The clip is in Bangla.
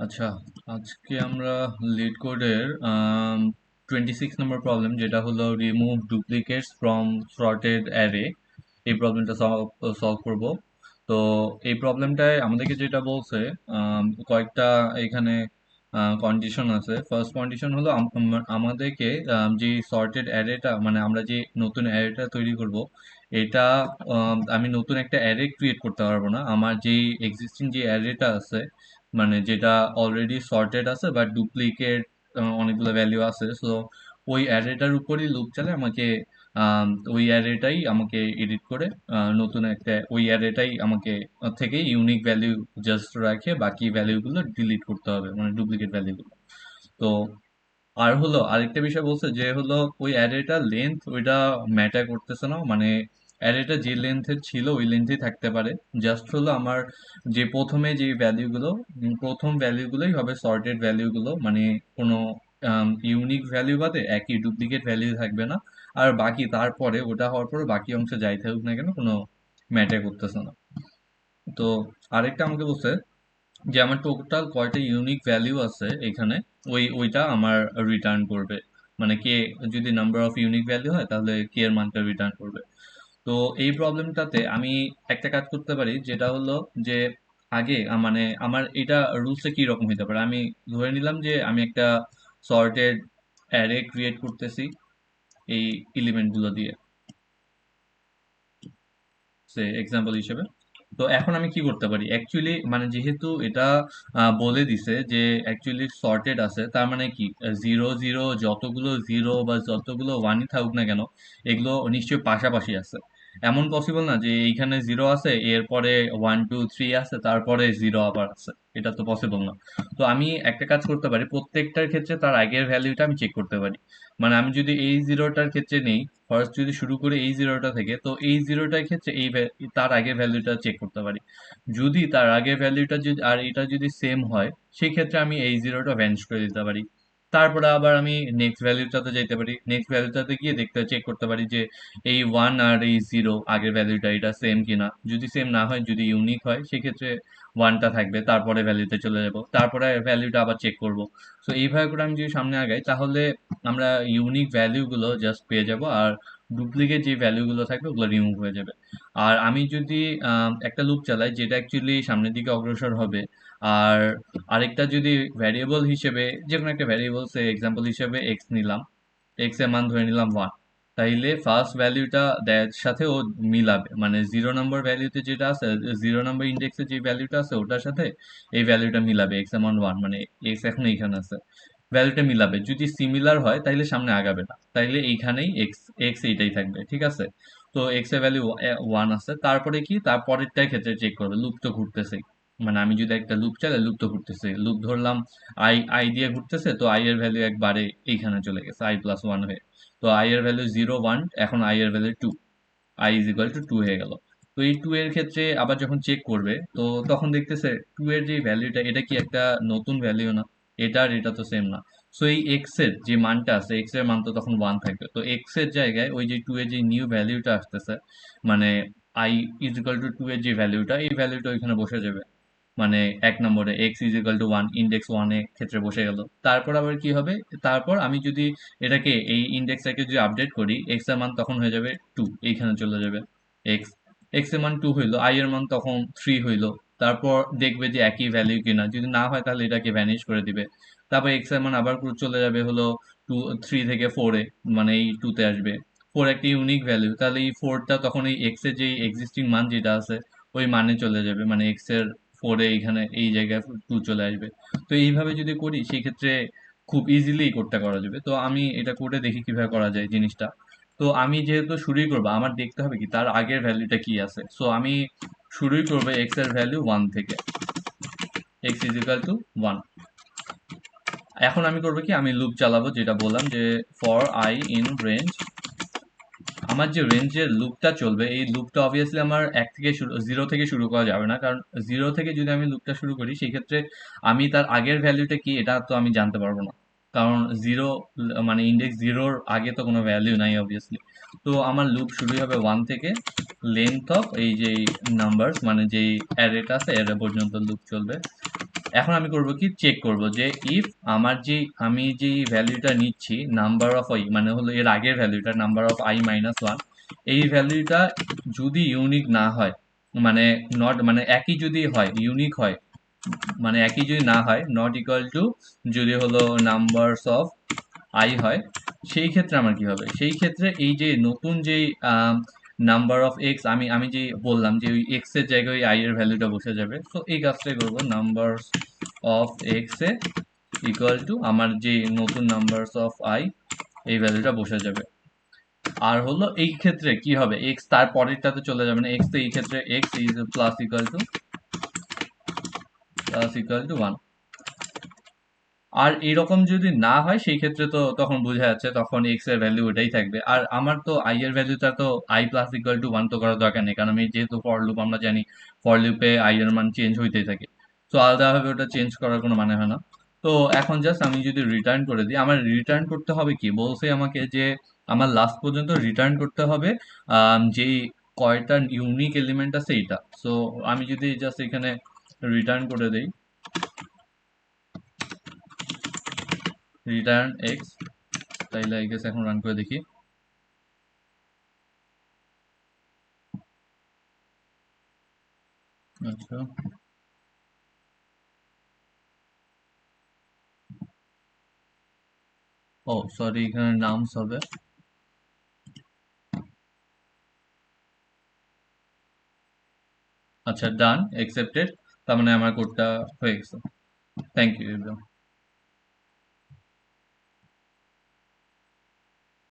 আচ্ছা, আজকে আমরা লিড কোডের 26 নম্বর প্রবলেম, যেটা হলো remove duplicates from sorted array, এই প্রবলেমটা সলভ করব। তো এই প্রবলেমটায় আমাদেরকে যেটা বলছে, কয়েকটা এখানে কন্ডিশন আছে। ফার্স্ট কন্ডিশন হলো আমাদেরকে যে সর্টেড অ্যারেটা, মানে আমরা যে নতুন অ্যারেটা তৈরি করব, এটা আমি নতুন একটা অ্যারে ক্রিয়েট করতে পারবো না। আমার যেই এক্সিস্টিং যে অ্যারেটা আছে, মানে যেটা অলরেডি সর্টেড আছে বাট ডুপ্লিকেট অনেকগুলো ভ্যালু আছে, সো ওই অ্যারেটার উপরই লুপ চালে আমাকে ওই অ্যারেটাই আমাকে এডিট করে নতুন একটা ওই অ্যারেটাই আমাকে থেকে ইউনিক ভ্যালু জাস্ট রাখে বাকি ভ্যালুগুলো ডিলিট করতে হবে, মানে ডুপ্লিকেট ভ্যালুগুলো। তো আর হলো আরেকটা বিষয় বলছে যে হলো ওই অ্যারেটা লেন্থ ওইটা ম্যাটার করতেছে না, মানে অ্যারেটা যে লেন্থের ছিল ওই লেন্থেই থাকতে পারে। জাস্ট হলো আমার যে প্রথমে যে ভ্যালুগুলো, প্রথম ভ্যালুগুলোই হবে সর্টেড ভ্যালুগুলো, মানে কোনো ইউনিক ভ্যালু বাদে একই ডুপ্লিকেট ভ্যালু থাকবে না। আর বাকি তারপরে ওটা হওয়ার পরে বাকি অংশে যাই থাকুক না কেন কোনো ম্যাটার করতেছে না। তো আরেকটা আমাকে বলছে যে আমার টোটাল কয়টা ইউনিক ভ্যালু আছে এখানে, ওইটা আমার রিটার্ন করবে। মানে কে, যদি নাম্বার অফ ইউনিক ভ্যালু হয় তাহলে কে এর মানটা রিটার্ন করবে। তো এই প্রবলেমটাতে আমি একটা কাজ করতে পারি, যেটা হলো যে আগে মানে আমার এটা রুলসে কি রকম হতে পারে। আমি ধরে নিলাম যে আমি একটা সর্টেড অ্যারে ক্রিয়েট করতেছি এই এলিমেন্ট গুলো দিয়ে, সে এক্সাম্পল হিসেবে। তো এখন আমি কি করতে পারি অ্যাকচুয়ালি, মানে যেহেতু এটা বলে দিছে যে অ্যাকচুয়ালি সর্টেড আছে, তার মানে কি জিরো জিরো যতগুলো জিরো বা যতগুলো ওয়ানই থাকুক না কেন, এগুলো নিশ্চয়ই পাশাপাশি আছে। এমন পসিবল না যে এইখানে জিরো আছে এরপরে ওয়ান টু থ্রি আছে তারপরে জিরো আবার আছে, এটা তো পসিবল না। তো আমি একটা কাজ করতে পারি, প্রত্যেকটার ক্ষেত্রে তার আগের ভ্যালুটা আমি চেক করতে পারি। মানে আমি যদি এই জিরোটার ক্ষেত্রে নেই, ফার্স্ট যদি শুরু করে এই জিরোটা থেকে, তো এই জিরোটার ক্ষেত্রে তার আগের ভ্যালুটা চেক করতে পারি। যদি তার আগের ভ্যালুটা যদি আর এটা যদি সেম হয়, সেই ক্ষেত্রে আমি এই জিরোটা ভ্যানিশ করে দিতে পারি। তারপরে আবার আমি নেক্সট ভ্যালুটাতে যেতে পারি, নেক্সট ভ্যালুটাতে গিয়ে চেক করতে পারি যে এই ওয়ান আর এই জিরো আগের ভ্যালুটা এটা সেম কিনা। যদি সেম না হয়, যদি ইউনিক হয়, সেক্ষেত্রে ওয়ানটা থাকবে, তারপরে ভ্যালুতে চলে যাব, তারপরে ভ্যালুটা আবার চেক করব। তো এইভাবে করে আমি যদি সামনে আগাই তাহলে আমরা ইউনিক ভ্যালুগুলো জাস্ট পেয়ে যাব, আর ডুপ্লিকেট যে ভ্যালুগুলো থাকবে ওগুলো রিমুভ হয়ে যাবে। আর আমি যদি একটা লুপ চালাই যেটা অ্যাকচুয়ালি সামনের দিকে অগ্রসর হবে, আর আরেকটা যদি ভ্যারিয়েবল হিসেবে, যে কোনো একটা ভ্যারিয়েবল সে এক্সাম্পল হিসেবে এক্স নিলাম, এক্স এর মান ধরে নিলাম ওয়ান, তাইলে ফার্স্ট ভ্যালুটা সাথে ও মিলাবে, মানে জিরো নম্বর ভ্যালুতে যেটা আছে, জিরো নম্বর ইন্ডেক্সে যে ভ্যালুটা আছে ওটার সাথে এই ভ্যালুটা মিলাবে, এক্স এর মান ওয়ান, মানে এক্স এখন এইখানে আছে, ভ্যালুটা মিলাবে। যদি সিমিলার হয় তাইলে সামনে আগাবে না, তাইলে এইখানেই এক্স এক্স এইটাই থাকবে, ঠিক আছে। তো এক্স এর ভ্যালু ওয়ান আছে, তারপরে কি তারপরেরটার ক্ষেত্রে চেক করবে, লুপ তো ঘুরতেছে। মানে আমি যদি একটা লুপ চালাই, লুপ তো ঘুরতেছে, লুপ ধরলাম আই আই দিয়ে ঘুরতেছে, তো আই এর ভ্যালু একবারে এইখানে চলে গেছে আই প্লাস ওয়ান হয়ে। তো আই এর ভ্যালু জিরো ওয়ান, এখন আই এর value two, i is equal to two হয়ে গেল। তো এই টু এর ক্ষেত্রে আবার যখন চেক করবে, তো তখন দেখতেছে টু এর যে ভ্যালুটা, এটা কি একটা নতুন ভ্যালু না, এটা আর এটা তো সেম না। সো এই এক্স এর যে মানটা আছে, এক্স এর মান তো তখন ওয়ান থাকবে, তো এক্স এর জায়গায় ওই যে টু এর যে নিউ ভ্যালুটা আসতেছে, মানে i is equal to two এর যে ভ্যালুটা, এই ভ্যালুটা ওইখানে বসে যাবে। মানে এক নম্বরে x is equal to one, index ওয়ানে ক্ষেত্রে বসে গেল। তারপর আবার কি হবে, তারপর আমি যদি এটাকে এই ইন্ডেক্সটাকে যদি আপডেট করি, এক্স এর মান তখন হয়ে যাবে টু, এইখানে চলে যাবে। এক্স এক্স এর মান টু হইলো, আই এর মান তখন থ্রি হইলো। তারপর দেখবে যে একই ভ্যালু কিনা, যদি না হয় তাহলে এটাকে ভ্যানিশ করে দিবে। তারপর এক্স এর মান আবার চলে যাবে হলো টু, থ্রি থেকে ফোরে, মানে এই টুতে আসবে। ফোর একটা ইউনিক ভ্যালু, তাহলে এই ফোরটা তখন এই এক্স এর যে এক্সিস্টিং মান যেটা আছে ওই মানে চলে যাবে, মানে এক্স এর ফোরে এইখানে এই জায়গায় টু চলে আসবে। তো এইভাবে যদি করি সেই ক্ষেত্রে খুব ইজিলি কোডটা করা যাবে। তো আমি এটা কোডে দেখি কিভাবে করা যায় জিনিসটা। তো আমি যেহেতু শুরুই করবো, আমার দেখতে হবে কি তার আগের ভ্যালুটা কি আছে। সো আমি শুরুই করবো এক্স এর ভ্যালু ওয়ান থেকে, x is equal to one. এখন আমি করবো কি, আমি লুপ চালাবো, যেটা বললাম যে ফর আই ইন রেঞ্জ। আমার যে রেঞ্জের লুপটা চলবে, এই লুপটা অবভিয়াসলি আমার এক থেকে শুরু, জিরো থেকে শুরু করা যাবে না, কারণ জিরো থেকে যদি আমি লুপটা শুরু করি সেই ক্ষেত্রে আমি তার আগের ভ্যালুটা কি এটা তো আমি জানতে পারবো না, কারণ জিরো মানে ইন্ডেক্স জিরোর আগে তো কোনো ভ্যালু নাই অবভিয়াসলি। তো আমার লুপ শুরুই হবে ওয়ান থেকে, লেন্থ অফ এই যে নাম্বারস, মানে যেই অ্যারেটা আছে অ্যারে পর্যন্ত লুপ চলবে। এখন আমি করব কি, চেক করব যে ইফ আমার যে আমি যে ভ্যালুটা নিচ্ছি নাম্বার অফ আই, মানে হলো এর আগের ভ্যালুটা number of I minus one, এই ভ্যালুটা যদি ইউনিক না হয়, মানে নট মানে একই যদি হয়, ইউনিক হয়, মানে একই যদি না হয়, নট ইকুয়াল টু যদি হলো নাম্বারস অফ আই হয়, সেই ক্ষেত্রে আমার কি হবে, সেই ক্ষেত্রে এই যে নতুন যেই নাম্বার অফ এক্স, আমি আমি যে বললাম যে ওই এক্স এর জায়গায় ওই আই এর ভ্যালুটা বসে যাবে, তো এই কাজটাই করবো, number of x A equal to আমার যে নতুন নাম্বারস অফ আই, এই ভ্যালুটা বসে যাবে। আর হলো এই ক্ষেত্রে কি হবে, এক্স তার পরেরটাতে চলে যাবে না, এক্স তো এই ক্ষেত্রে X is plus equal to one. আর এরকম যদি না হয় সেই ক্ষেত্রে তো তখন বোঝা যাচ্ছে তখন এক্স এর ভ্যালু ওটাই থাকবে, আর আমার তো আই এর ভ্যালুটা তো I plus equal to one তো করার দরকার নেই, কারণ আমি যেহেতু ফর লুপ, আমরা জানি ফর লুপে আই এর মান চেঞ্জ হইতেই থাকে, তো আলাদাভাবে ওটা চেঞ্জ করার কোনো মানে হয় না। তো এখন জাস্ট আমি যদি রিটার্ন করে দিই, আমার রিটার্ন করতে হবে কি, বলছে আমাকে যে আমার লাস্ট পর্যন্ত রিটার্ন করতে হবে যেই কয়টা ইউনিক এলিমেন্ট আছে এইটা। সো আমি যদি জাস্ট এখানে রিটার্ন করে দিই, রিটার্ন এক্স, তাইলে আই গেস এখন রান করে দেখি। আচ্ছা, ও সরি, এখানে নামস হবে। আচ্ছা, ডান, অ্যাকসেপ্টেড, তার মানে আমার কোডটা হয়ে গেছে। Thank you.